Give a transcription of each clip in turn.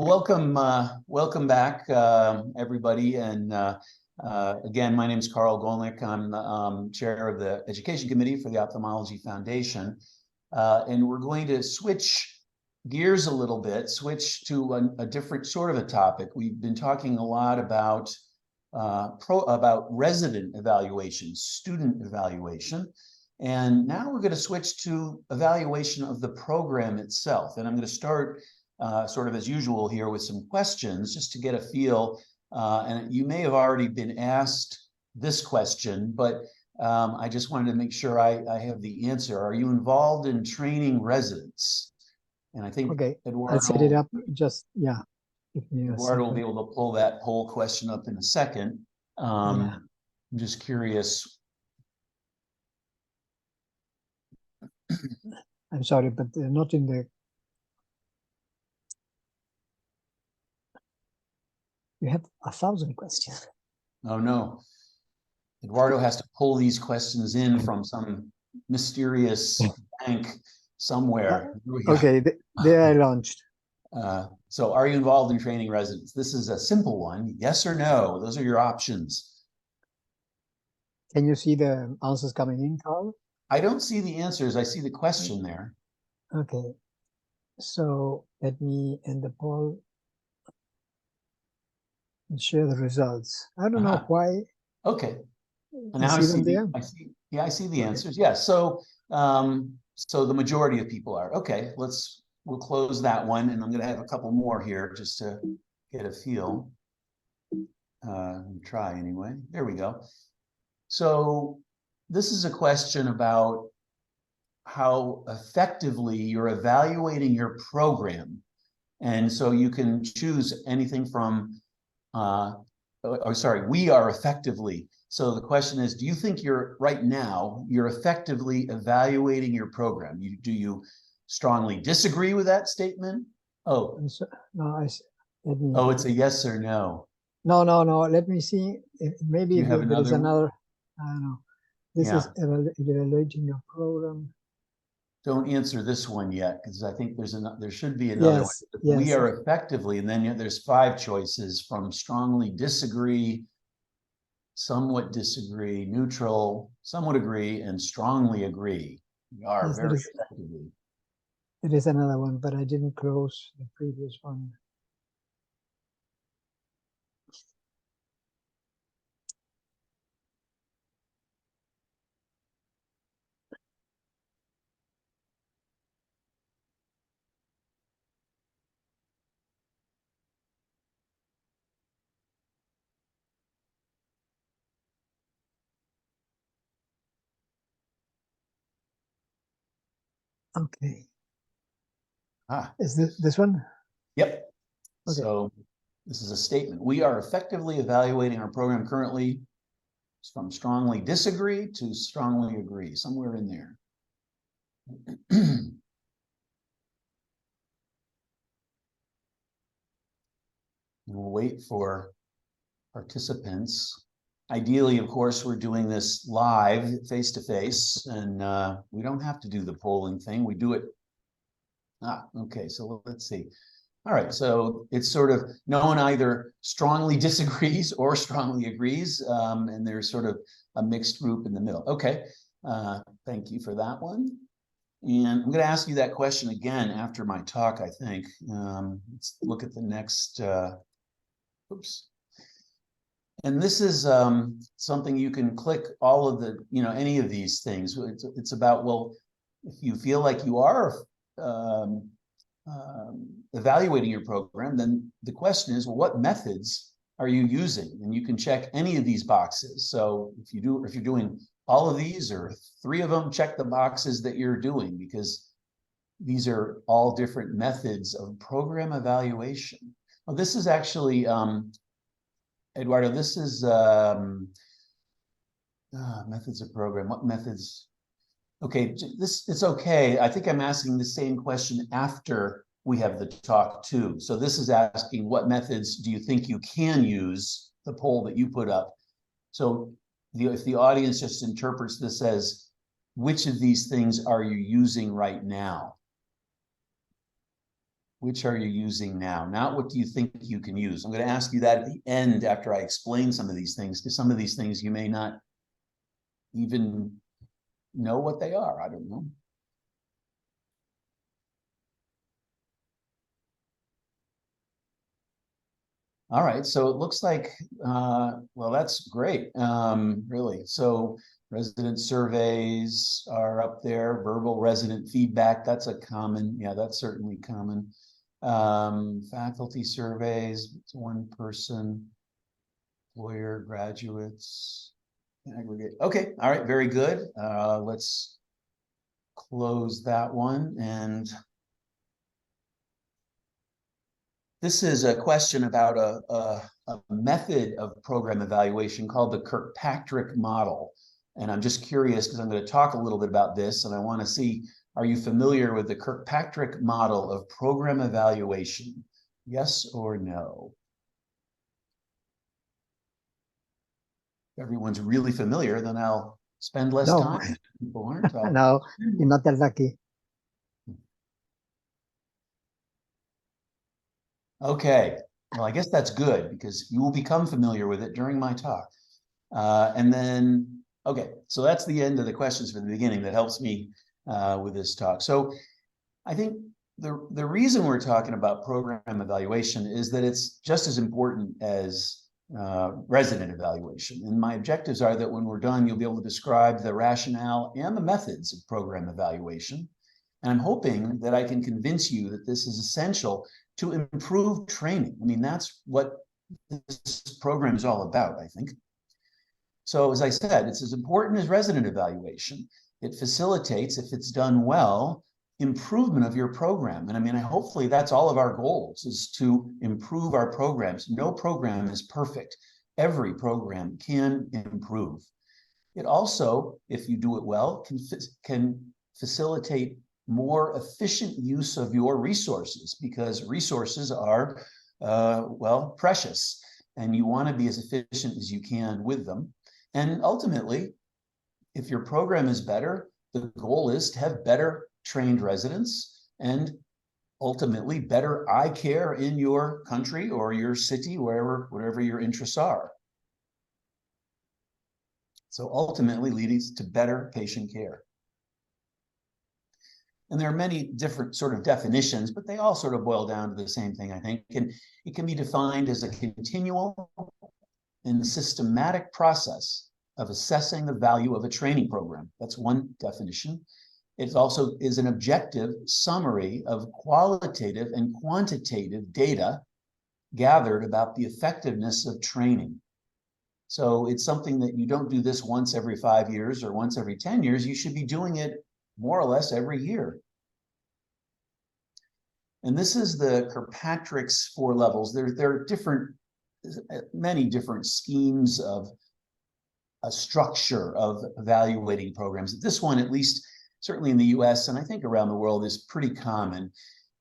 Welcome back, everybody. And again, my name is Carl Golnick. I'm the chair of the Education Committee for the Ophthalmology Foundation. And we're going to switch gears a little bit, switch to a different sort of a topic. We've been talking a lot about resident evaluation, student evaluation. And now we're going to switch to evaluation of the program itself. And I'm going to start sort of as usual here with some questions just to get a feel. And you may have already been asked this question, but I just wanted to make sure I have the answer. Are you involved in training residents? And I think Eduardo, I'll set it up just, Eduardo will be able to pull that poll question up in a second. I'm just curious. I'm sorry, but not in the... You have 1,000 questions. Oh, no. Eduardo has to pull these questions in from some mysterious bank somewhere. Okay, they are launched. So are you involved in training residents? This is a simple one. Yes or no? Those are your options. Can you see the answers coming in, Carl? I don't see the answers. I see the question there. Okay. So let me end the poll and share the results. I don't know why. Okay. And now I see the answers. Yeah. So so the majority of people are okay. We'll close that one, and I'm going to have a couple more here just to get a feel. Try anyway. There we go. So this is a question about how effectively you're evaluating your program, and so you can choose anything from. We are effectively. So the question is, do you think you're effectively evaluating your program? Do you strongly disagree with that statement? Oh, no, it's a yes or no. No. Let me see. Maybe there is another. I don't know. This is evaluating your program. Don't answer this one yet, because I think there should be another one. Yes. We are effectively, and then there's 5 choices from strongly disagree, somewhat disagree, neutral, somewhat agree, and strongly agree. We are very effectively. There is another one, but I didn't close the previous one. Okay. Is this one? Yep. Okay. So this is a statement. We are effectively evaluating our program currently. It's from strongly disagree to strongly agree, somewhere in there. We'll wait for participants. Ideally, of course, we're doing this live, face-to-face, and we don't have to do the polling thing. We do it. Okay, so let's see. All right, so it's sort of no one either strongly disagrees or strongly agrees, and there's sort of a mixed group in the middle. Okay, thank you for that one. And I'm going to ask you that question again after my talk, I think. Let's look at the next, oops. And this is something you can click all of the, any of these things. It's about, well, if you feel like you are evaluating your program, then the question is, well, what methods are you using? And you can check any of these boxes. So if you're doing all of these or 3 of them, check the boxes that you're doing, because these are all different methods of program evaluation. Well, this is actually Eduardo, this is methods of program. What methods? Okay, it's okay. I think I'm asking the same question after we have the talk too. So this is asking, what methods do you think you can use, the poll that you put up. So if the audience just interprets this as, which of these things are you using right now? Which are you using now? Not what do you think you can use? I'm going to ask you that at the end after I explain some of these things, because some of these things you may not even know what they are. I don't know. All right, so it looks like, well, that's great, really. So resident surveys are up there, verbal resident feedback, that's a common, yeah, that's certainly common. Faculty surveys, it's one person, employer, graduates, aggregate. Okay, all right, very good. Let's close that one. And this is a question about a method of program evaluation called the Kirkpatrick model. And I'm just curious because I'm going to talk a little bit about this, and I want to see, are you familiar with the Kirkpatrick model of program evaluation? Yes or no? If everyone's really familiar, then I'll spend less time. People aren't. No, you're not that lucky. Okay, well, I guess that's good because you will become familiar with it during my talk. And then, okay, so that's the end of the questions for the beginning that helps me with this talk. So I think the reason we're talking about program evaluation is that it's just as important as resident evaluation. And my objectives are that when we're done, you'll be able to describe the rationale and the methods of program evaluation. And I'm hoping that I can convince you that this is essential to improve training. I mean, that's what this program is all about, I think. So as I said, it's as important as resident evaluation. It facilitates, if it's done well, improvement of your program. And I mean, hopefully that's all of our goals, is to improve our programs. No program is perfect. Every program can improve. It also, if you do it well, can facilitate more efficient use of your resources, because resources are, well, precious, and you want to be as efficient as you can with them. And ultimately, if your program is better, the goal is to have better trained residents and ultimately better eye care in your country or your city, wherever your interests are. So ultimately leading to better patient care. And there are many different sort of definitions, but they all sort of boil down to the same thing, I think. And it can be defined as a continual and systematic process of assessing the value of a training program. That's one definition. It also is an objective summary of qualitative and quantitative data gathered about the effectiveness of training. So it's something that you don't do this once every 5 years or once every 10 years. You should be doing it more or less every year. And this is the Kirkpatrick's 4 levels. There are many different schemes of a structure of evaluating programs. This one, at least certainly in the US and I think around the world, is pretty common.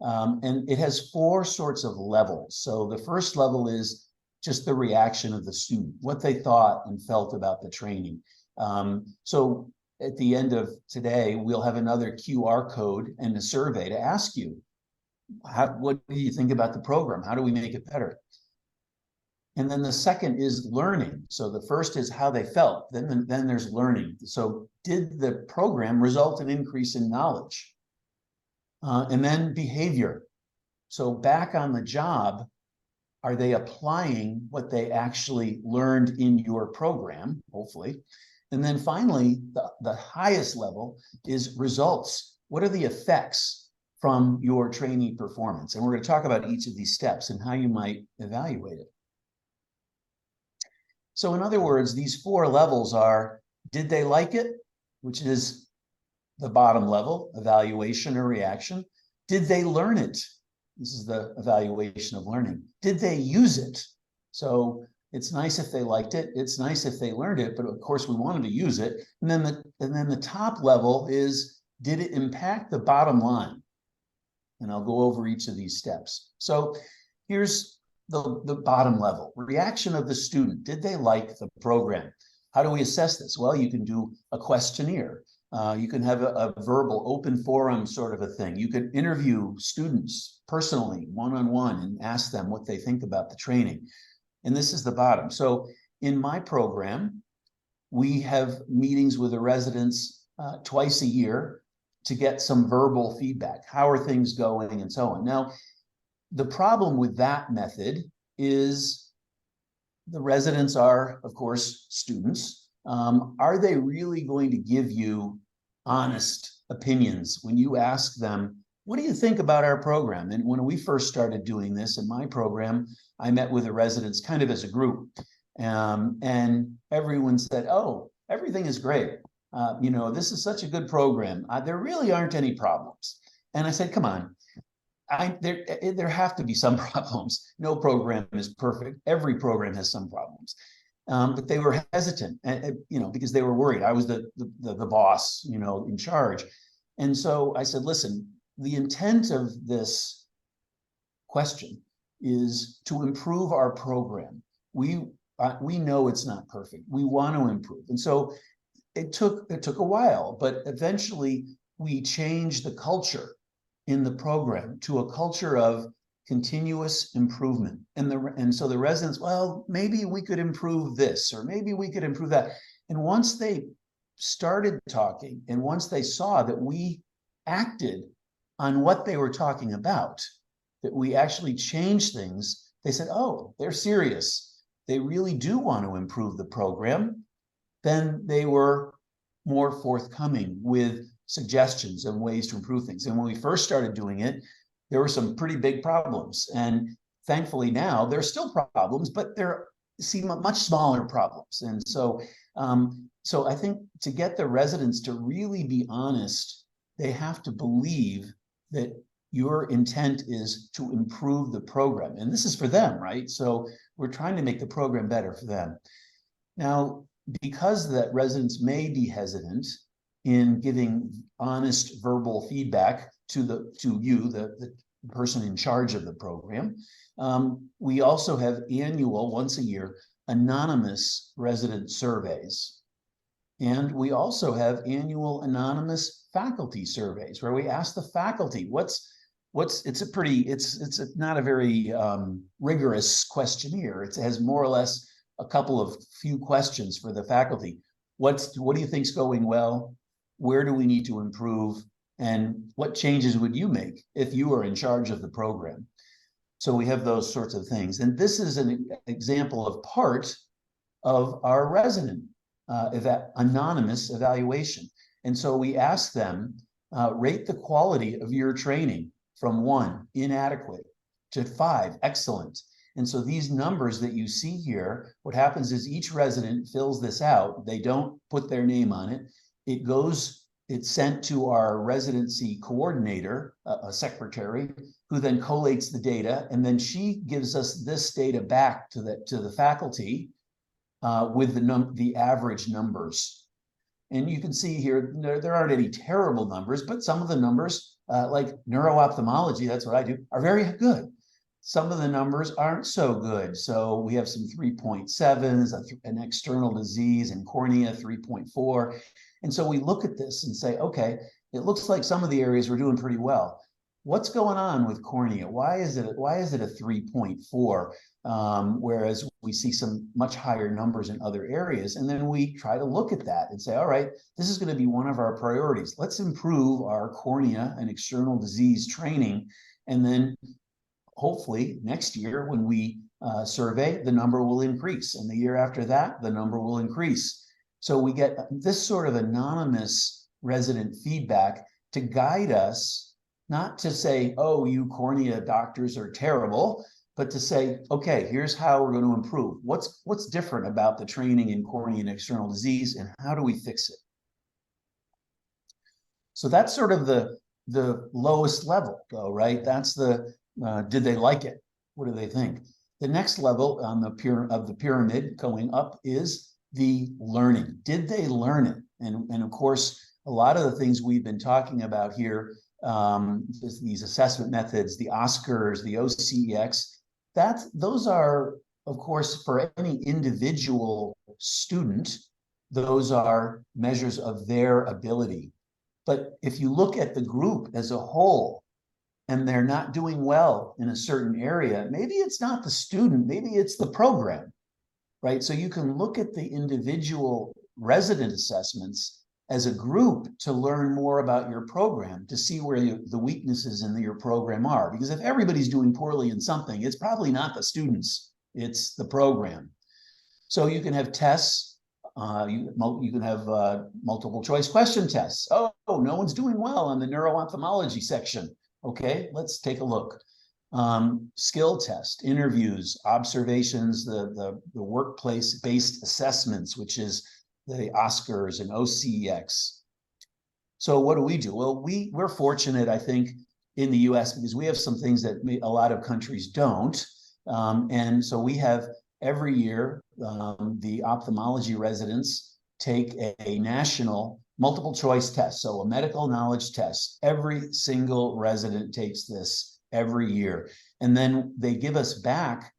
And it has 4 sorts of levels. So the first level is just the reaction of the student, what they thought and felt about the training. So at the end of today, we'll have another QR code and a survey to ask you, what do you think about the program? How do we make it better? And then the second is learning. So the first is how they felt. Then there's learning. So did the program result in increase in knowledge? And then behavior. So back on the job, are they applying what they actually learned in your program, hopefully? And then finally, the highest level is results. What are the effects from your trainee performance? And we're going to talk about each of these steps and how you might evaluate it. So in other words, these 4 levels are, did they like it, which is the bottom level, evaluation or reaction? Did they learn it? This is the evaluation of learning. Did they use it? So it's nice if they liked it. It's nice if they learned it, but of course we want them to use it. And then the top level is, did it impact the bottom line? And I'll go over each of these steps. So here's the bottom level, reaction of the student. Did they like the program? How do we assess this? Well, you can do a questionnaire. You can have a verbal open forum sort of a thing. You could interview students personally, one-on-one, and ask them what they think about the training. And this is the bottom. So in my program, we have meetings with the residents twice a year to get some verbal feedback. How are things going and so on. Now, the problem with that method is the residents are, of course, students. Are they really going to give you honest opinions when you ask them, what do you think about our program? And when we first started doing this in my program, I met with the residents kind of as a group. And everyone said, oh, everything is great. This is such a good program. There really aren't any problems. And I said, come on, there have to be some problems. No program is perfect. Every program has some problems. But they were hesitant, because they were worried. I was the boss, in charge. And so I said, listen, the intent of this question is to improve our program. We know it's not perfect. We want to improve. And so it took a while, but eventually we changed the culture in the program to a culture of continuous improvement. And so the residents, well, maybe we could improve this, or maybe we could improve that. And once they started talking, and once they saw that we acted on what they were talking about, that we actually changed things, they said, oh, they're serious. They really do want to improve the program. Then they were more forthcoming with suggestions and ways to improve things. And when we first started doing it, there were some pretty big problems. And thankfully now there's still problems, but there seem much smaller problems. And so, so I think to get the residents to really be honest, they have to believe that your intent is to improve the program. And this is for them, right? So we're trying to make the program better for them. Now, because that residents may be hesitant in giving honest verbal feedback to you, the person in charge of the program, we also have annual, once a year, anonymous resident surveys. And we also have annual anonymous faculty surveys where we ask the faculty, it's not a very rigorous questionnaire. It has more or less a couple of few questions for the faculty. What do you think's going well? Where do we need to improve? And what changes would you make if you were in charge of the program? So we have those sorts of things. And this is an example of part of our resident anonymous evaluation. And so we ask them, rate the quality of your training from 1, inadequate, to 5, excellent. And so these numbers that you see here, what happens is each resident fills this out. They don't put their name on it. It's sent to our residency coordinator, a secretary, who then collates the data, and then she gives us this data back to the faculty with the average numbers. And you can see here, there aren't any terrible numbers, but some of the numbers, like neuro-ophthalmology, that's what I do, are very good. Some of the numbers aren't so good. So we have some 3.7s, an external disease in cornea, 3.4. And so we look at this and say, okay, it looks like some of the areas we're doing pretty well. What's going on with cornea? Why is it a 3.4? Whereas we see some much higher numbers in other areas. And then we try to look at that and say, all right, this is going to be one of our priorities. Let's improve our cornea and external disease training. And then hopefully next year when we survey, the number will increase. And the year after that, the number will increase. So we get this sort of anonymous resident feedback to guide us, not to say, oh, you cornea doctors are terrible, but to say, okay, here's how we're going to improve. What's different about the training in cornea and external disease, and how do we fix it? So that's sort of the lowest level, though, right? That's the, did they like it? What do they think? The next level on the pyramid going up is the learning. Did they learn it? And of course, a lot of the things we've been talking about here, these assessment methods, the Oscars, the OCEX, those are, of course, for any individual student, those are measures of their ability. But if you look at the group as a whole, and they're not doing well in a certain area, maybe it's not the student, maybe it's the program, right? So you can look at the individual resident assessments as a group to learn more about your program, to see where the weaknesses in your program are. Because if everybody's doing poorly in something, it's probably not the students, it's the program. So you can have tests, you can have multiple choice question tests. Oh, no one's doing well on the neuro-ophthalmology section. Okay, let's take a look. Skill test, interviews, observations, the workplace-based assessments, which is the Oscars and OCEX. So what do? Well, we're fortunate, I think, in the US because we have some things that a lot of countries don't. And so we have every year, the ophthalmology residents take a national multiple choice test. So a medical knowledge test. Every single resident takes this every year. And then they give us back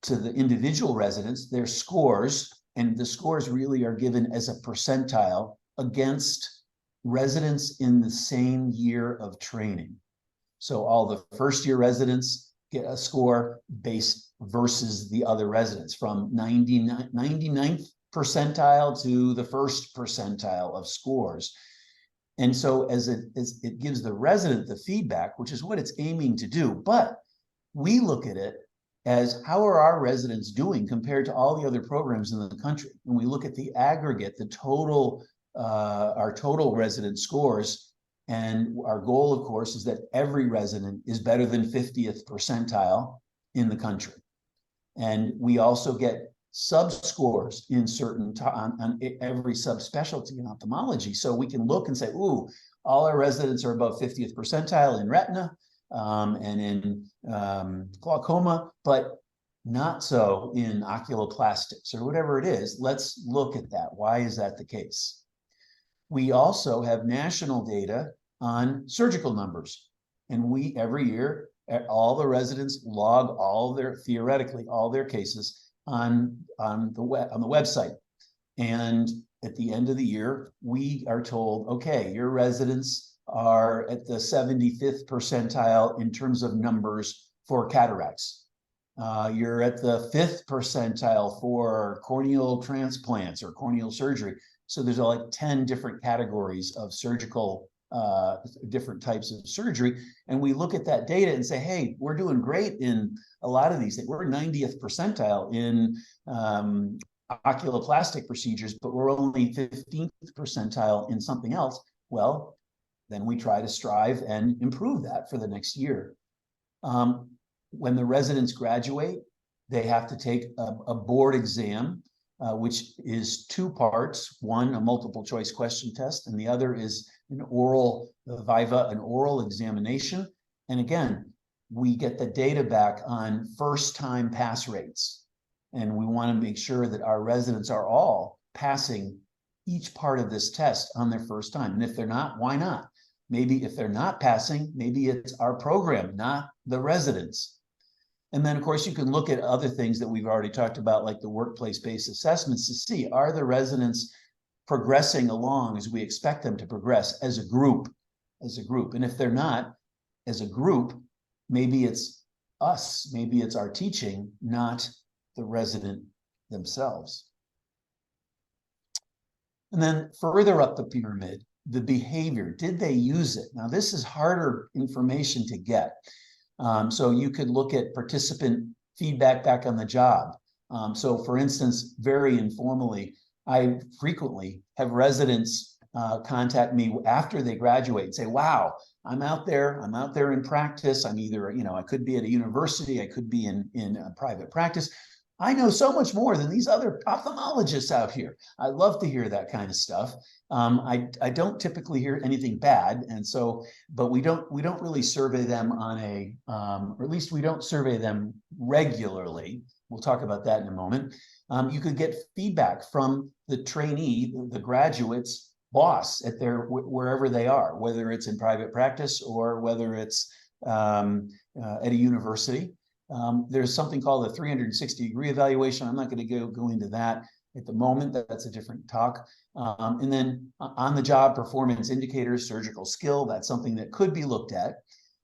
to the individual residents their scores. And the scores really are given as a percentile against residents in the same year of training. So all the first year residents get a score based versus the other residents from 99th percentile to the first percentile of scores. And so as it gives the resident the feedback, which is what it's aiming to do, but we look at it as how are our residents doing compared to all the other programs in the country. When we look at the aggregate, the total, our total resident scores, and our goal, of course, is that every resident is better than 50th percentile in the country. And we also get sub-scores in certain, on every subspecialty in ophthalmology. So we can look and say, ooh, all our residents are above 50th percentile in retina and in glaucoma, but not so in oculoplastics or whatever it is. Let's look at that. Why is that the case? We also have national data on surgical numbers. And we, every year, all the residents log theoretically, all their cases on the website. And at the end of the year, we are told, okay, your residents are at the 75th percentile in terms of numbers for cataracts. You're at the 5th percentile for corneal transplants or corneal surgery. So there's like 10 different categories of surgical, different types of surgery. And we look at that data and say, hey, we're doing great in a lot of these things. We're 90th percentile in oculoplastic procedures, but we're only 15th percentile in something else. Well, then we try to strive and improve that for the next year. When the residents graduate, they have to take a board exam, which is 2 parts. One, a multiple choice question test, and the other is an oral viva, an oral examination. And again, we get the data back on first-time pass rates. And we want to make sure that our residents are all passing each part of this test on their first time. And if they're not, why not? Maybe if they're not passing, maybe it's our program, not the residents. And then, of course, you can look at other things that we've already talked about, like the workplace-based assessments, to see, are the residents progressing along as we expect them to progress as a group, And if they're not, as a group, maybe it's us, maybe it's our teaching, not the resident themselves. And then further up the pyramid, the behavior, did they use it? Now, this is harder information to get. So you could look at participant feedback back on the job. So for instance, very informally, I frequently have residents contact me after they graduate and say, wow, I'm out there in practice. I'm either, I could be at a university, I could be in a private practice. I know so much more than these other ophthalmologists out here. I love to hear that kind of stuff. I don't typically hear anything bad, and so, but we don't really survey them on a, or at least we don't survey them regularly. We'll talk about that in a moment. You could get feedback from the trainee, the graduate's boss at their wherever they are, whether it's in private practice or whether it's at a university. There's something called a 360-degree evaluation. I'm not going to go into that. At the moment, that's a different talk. And then on-the-job performance indicators, surgical skill, that's something that could be looked at.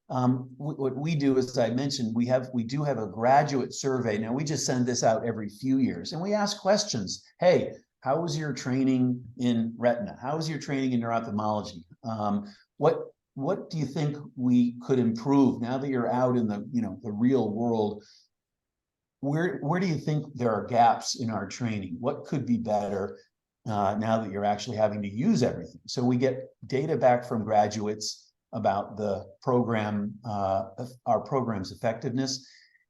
What we do, as I mentioned, we do have a graduate survey. Now, we just send this out every few years, and we ask questions. Hey, how was your training in retina? How was your training in neuro-ophthalmology? What do you think we could improve now that you're out in the real world? Where do you think there are gaps in our training? What could be better now that you're actually having to use everything? So we get data back from graduates about the program, our program's effectiveness.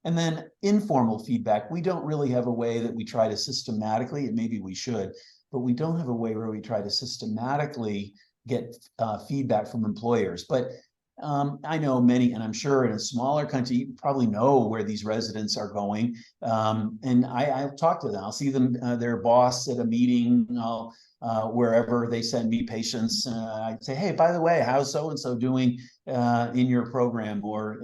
And then informal feedback. We don't really have a way that we try to systematically, and maybe we should, but we don't have a way where we try to systematically get feedback from employers. But I know many, and I'm sure in a smaller country, you probably know where these residents are going. And I'll talk to them. I'll see them, their boss at a meeting, wherever they send me patients. I say, hey, by the way, how's so-and-so doing in your program, or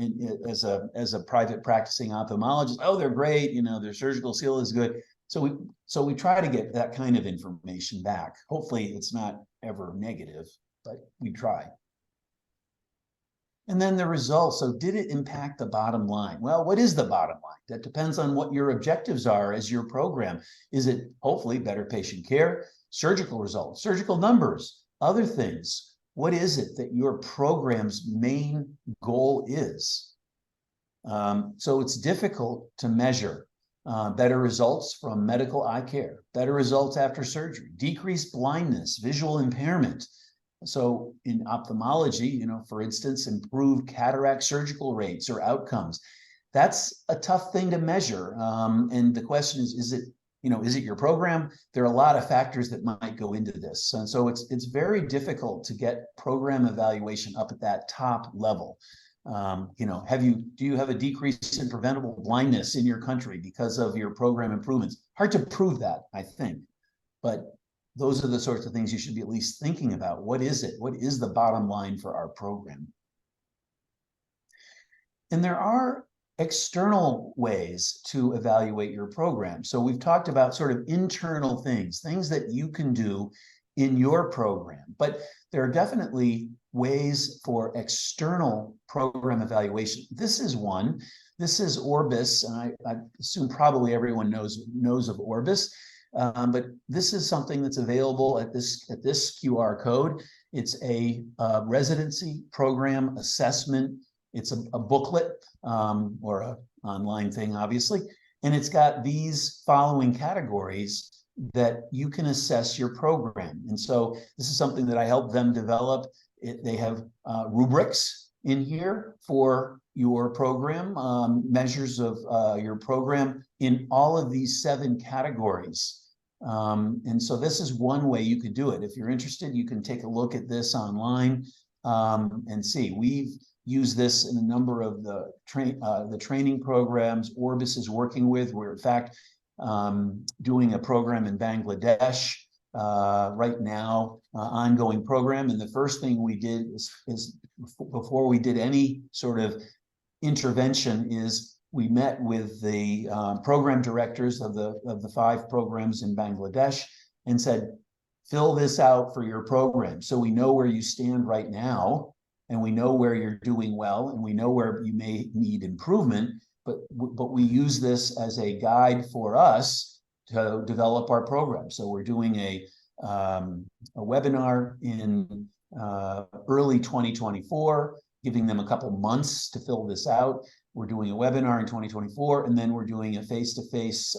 as a private practicing ophthalmologist? Oh, they're great. Their surgical skill is good. So we try to get that kind of information back. Hopefully it's not ever negative, but we try. And then the results. So did it impact the bottom line? Well, what is the bottom line? That depends on what your objectives are as your program. Is it hopefully better patient care, surgical results, surgical numbers, other things? What is it that your program's main goal is? So it's difficult to measure. Better results from medical eye care, better results after surgery, decreased blindness, visual impairment. So in ophthalmology, for instance, improved cataract surgical rates or outcomes. That's a tough thing to measure. And the question is it your program? There are a lot of factors that might go into this. And so it's very difficult to get program evaluation up at that top level. Do you have a decrease in preventable blindness in your country because of your program improvements? Hard to prove that, I think, but those are the sorts of things you should be at least thinking about. What is it? What is the bottom line for our program? And there are external ways to evaluate your program. So we've talked about sort of internal things that you can do in your program, but there are definitely ways for external program evaluation. This is one. This is Orbis, and I assume probably everyone knows of Orbis. But this is something that's available at this QR code. It's a residency program assessment. It's a booklet or an online thing, obviously. And it's got these following categories that you can assess your program. And so this is something that I helped them develop. They have rubrics in here for your program, measures of your program in all of these 7 categories. And so this is one way you could do it. If you're interested, you can take a look at this online and see. We've used this in a number of the training programs Orbis is working with. We're in fact doing a program in Bangladesh right now, ongoing program. And the first thing we did is before we did any sort of intervention is we met with the program directors of the 5 programs in Bangladesh and said, fill this out for your program. So we know where you stand right now, and we know where you're doing well, and we know where you may need improvement, but we use this as a guide for us to develop our program. So we're doing a webinar in early 2024, giving them a couple months to fill this out. We're doing a webinar in 2024, and then we're doing a face-to-face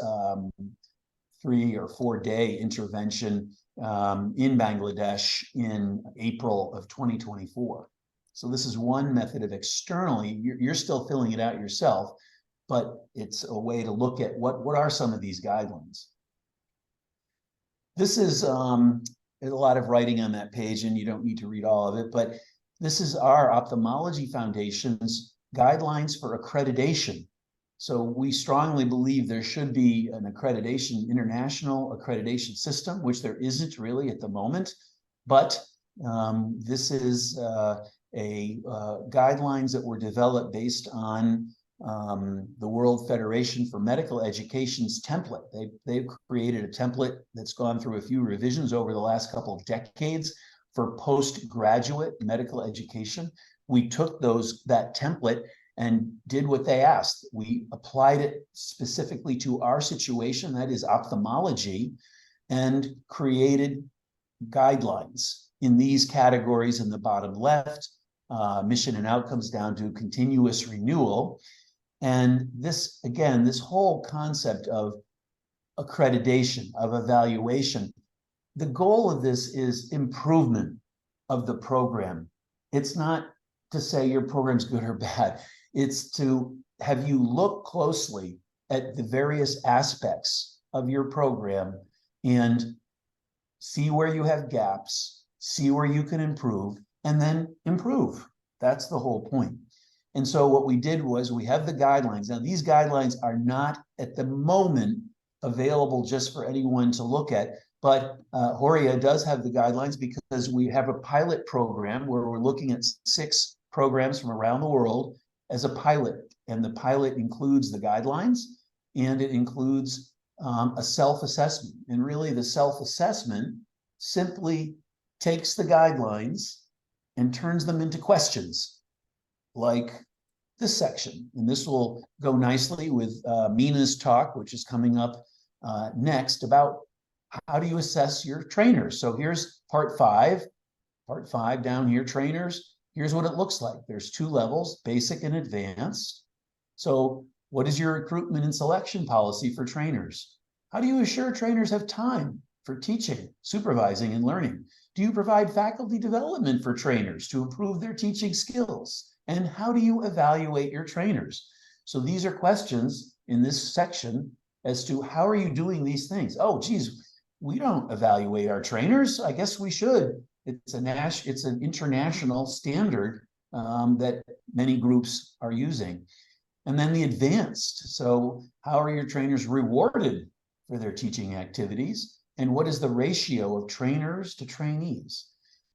3 or 4 day intervention in Bangladesh in April of 2024. So this is one method of externally, you're still filling it out yourself, but it's a way to look at what are some of these guidelines. This is there's a lot of writing on that page, and you don't need to read all of it, but this is our Ophthalmology Foundation's guidelines for accreditation. So we strongly believe there should be an accreditation, international accreditation system, which there isn't really at the moment, but this is guidelines that were developed based on the World Federation for Medical Education's template. They've created a template that's gone through a few revisions over the last couple of decades for postgraduate medical education. We took that template and did what they asked. We applied it specifically to our situation, that is ophthalmology, and created guidelines in these categories in the bottom left, mission and outcomes down to continuous renewal. And this, again, this whole concept of accreditation, of evaluation, the goal of this is improvement of the program. It's not to say your program's good or bad. It's to have you look closely at the various aspects of your program and see where you have gaps, see where you can improve, and then improve. That's the whole point. And so what we did was we have the guidelines. Now, these guidelines are not at the moment available just for anyone to look at, but Horia does have the guidelines because we have a pilot program where we're looking at 6 programs from around the world as a pilot. And the pilot includes the guidelines and it includes a self-assessment. And really the self-assessment simply takes the guidelines and turns them into questions like this section. And this will go nicely with Mina's talk, which is coming up next, about how do you assess your trainers. So here's part 5 down here, trainers. Here's what it looks like. There's 2 levels, basic and advanced. So what is your recruitment and selection policy for trainers? How do you assure trainers have time for teaching, supervising, and learning? Do you provide faculty development for trainers to improve their teaching skills? And how do you evaluate your trainers? So these are questions in this section as to how are you doing these things? Oh, geez, we don't evaluate our trainers. I guess we should. It's an international standard that many groups are using. And then the advanced. So how are your trainers rewarded for their teaching activities? And what is the ratio of trainers to trainees?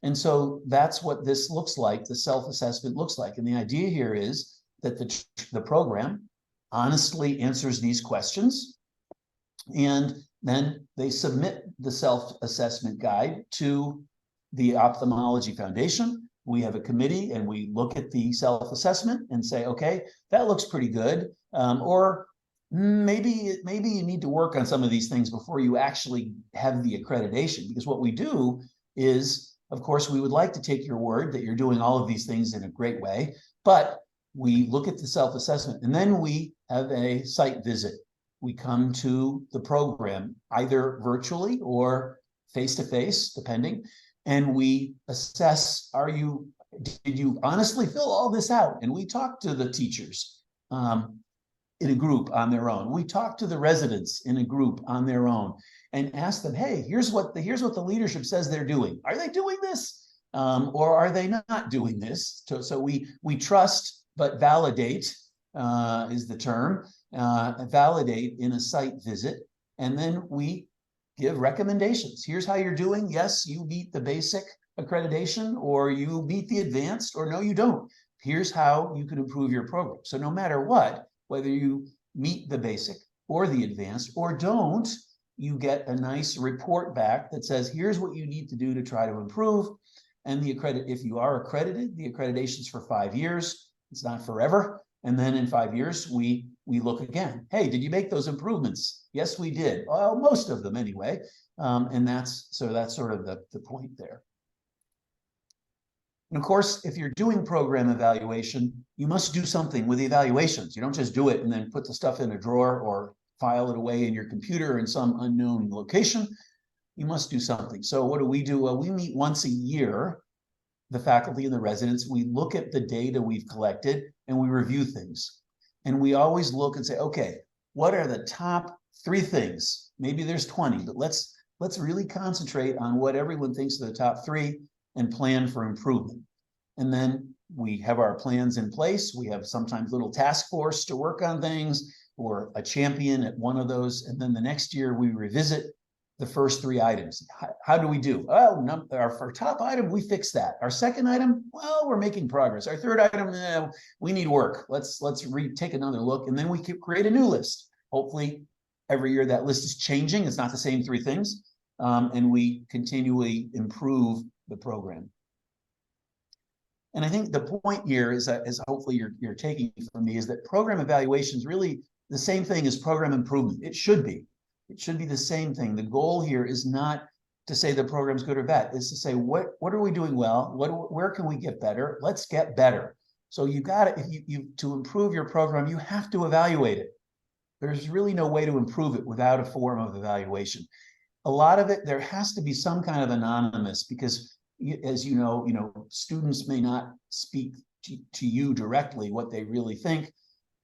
And so that's what this looks like, the self-assessment looks like. And the idea here is that the program honestly answers these questions, and then they submit the self-assessment guide to the Ophthalmology Foundation. We have a committee and we look at the self-assessment and say, okay, that looks pretty good. Or maybe you need to work on some of these things before you actually have the accreditation. Because what we do is, of course, we would like to take your word that you're doing all of these things in a great way, but we look at the self-assessment and then we have a site visit. We come to the program either virtually or face-to-face, depending, and we assess, did you honestly fill all this out? And we talk to the teachers in a group on their own. We talk to the residents in a group on their own and ask them, hey, here's what the leadership says they're doing. Are they doing this? Or are they not doing this? So we trust, but validate is the term, validate in a site visit. And then we give recommendations. Here's how you're doing. Yes, you meet the basic accreditation, or you meet the advanced, or no, you don't. Here's how you can improve your program. So no matter what, whether you meet the basic or the advanced or don't, you get a nice report back that says, here's what you need to do to try to improve. And if you are accredited, the accreditation's for 5 years. It's not forever. And then in 5 years, we look again. Hey, did you make those improvements? Yes, we did. Well, most of them anyway. And that's sort of the point there. And of course, if you're doing program evaluation, you must do something with the evaluations. You don't just do it and then put the stuff in a drawer or file it away in your computer in some unknown location. You must do something. So what do? We meet once a year, the faculty and the residents. We look at the data we've collected and we review things. And we always look and say, okay, what are the top 3 things? Maybe there's 20, but let's really concentrate on what everyone thinks are the top 3 and plan for improvement. And then we have our plans in place. We have sometimes little task force to work on things, or a champion at one of those. And then the next year we revisit the first three items. How do we do? Well, our top item, we fixed that. Our second item, well, we're making progress. Our third item, we need work. Let's take another look, and then we can create a new list. Hopefully, every year that list is changing. It's not the same three things, and we continually improve the program. And I think the point here is that, as hopefully you're taking from me, is that program evaluation is really the same thing as program improvement. It should be. It should be the same thing. The goal here is not to say the program's good or bad. It's to say, what are we doing well? Where can we get better? Let's get better. So you got to, to improve your program, you have to evaluate it. There's really no way to improve it without a form of evaluation. A lot of it, there has to be some kind of anonymous, because as you know, students may not speak to you directly what they really think.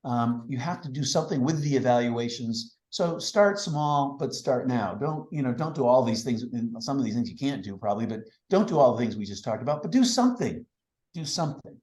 You have to do something with the evaluations. So start small, but start now. Don't do all these things. Some of these things you can't do probably, but don't do all the things we just talked about, but do something. Do something.